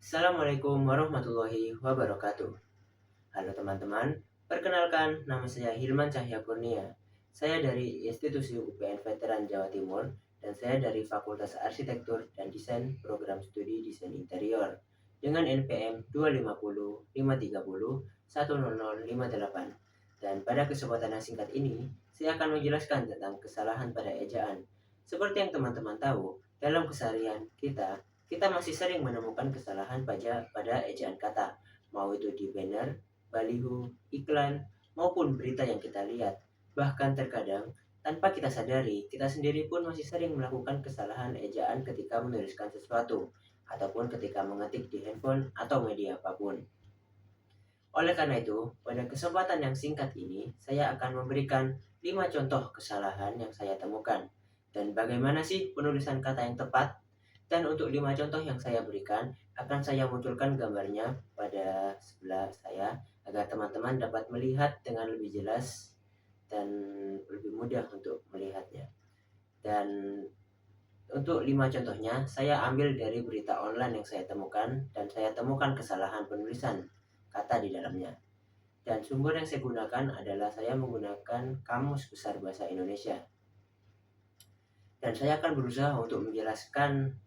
Assalamualaikum warahmatullahi wabarakatuh. Halo teman-teman, perkenalkan nama saya Hilman Cahya Kurnia. Saya dari Institusi UPN Veteran Jawa Timur dan saya dari Fakultas Arsitektur dan Desain Program Studi Desain Interior dengan NPM 25053010058. Dan pada kesempatan yang singkat ini, saya akan menjelaskan tentang kesalahan pada ejaan. Seperti yang teman-teman tahu, dalam keseharian kita masih sering menemukan kesalahan pada ejaan kata, mau itu di banner, baliho, iklan, maupun berita yang kita lihat. Bahkan terkadang, tanpa kita sadari, kita sendiri pun masih sering melakukan kesalahan ejaan ketika menuliskan sesuatu, ataupun ketika mengetik di handphone atau media apapun. Oleh karena itu, pada kesempatan yang singkat ini, saya akan memberikan 5 contoh kesalahan yang saya temukan. Dan bagaimana sih penulisan kata yang tepat? Dan untuk 5 contoh yang saya berikan, akan saya munculkan gambarnya pada sebelah saya agar teman-teman dapat melihat dengan lebih jelas dan lebih mudah untuk melihatnya. Dan untuk 5 contohnya, saya ambil dari berita online yang saya temukan dan saya temukan kesalahan penulisan kata di dalamnya. Dan sumber yang saya gunakan adalah saya menggunakan Kamus Besar Bahasa Indonesia. Dan saya akan berusaha untuk menjelaskan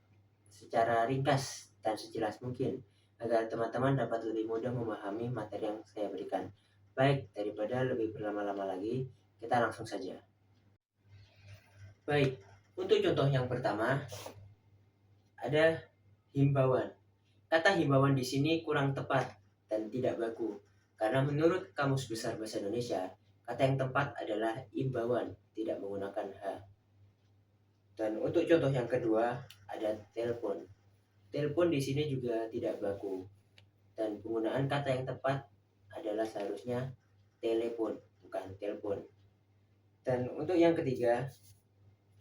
secara ringkas dan sejelas mungkin agar teman-teman dapat lebih mudah memahami materi yang saya berikan. Baik, daripada lebih berlama-lama lagi, kita langsung saja. Baik, untuk contoh yang pertama ada himbauan. Kata himbauan di sini kurang tepat dan tidak baku. Karena menurut Kamus Besar Bahasa Indonesia, kata yang tepat adalah imbauan, tidak menggunakan H. Dan untuk contoh yang kedua ada telepon. Telepon di sini juga tidak baku. Dan penggunaan kata yang tepat adalah seharusnya telepon, bukan telepon. Dan untuk yang ketiga,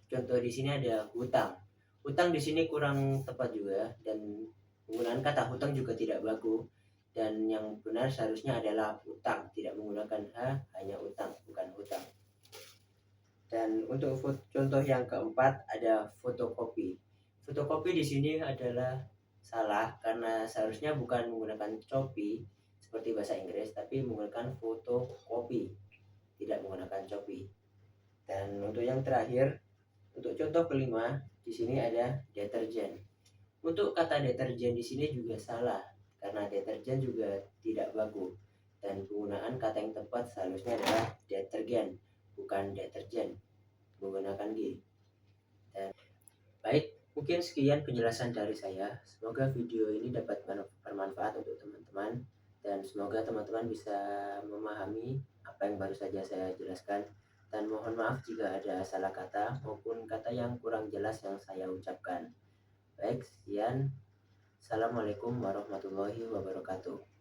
contoh di sini ada hutang. Hutang di sini kurang tepat juga dan penggunaan kata hutang juga tidak baku. Dan yang benar seharusnya adalah utang, tidak menggunakan H, hanya utang, bukan hutang. Dan untuk contoh yang keempat ada fotokopi. Fotokopi di sini adalah salah karena seharusnya bukan menggunakan copy seperti bahasa Inggris, tapi menggunakan fotokopi, tidak menggunakan copy. Dan untuk yang terakhir, untuk contoh kelima, di sini ada deterjen. Untuk kata deterjen di sini juga salah karena deterjen juga tidak baku dan penggunaan kata yang tepat seharusnya adalah detergen, bukan deterjen, menggunakan G. Dan baik, mungkin sekian penjelasan dari saya. Semoga video ini dapat bermanfaat untuk teman-teman dan semoga teman-teman bisa memahami apa yang baru saja saya jelaskan. Dan mohon maaf jika ada salah kata maupun kata yang kurang jelas yang saya ucapkan. Baik, sekian. Assalamualaikum warahmatullahi wabarakatuh.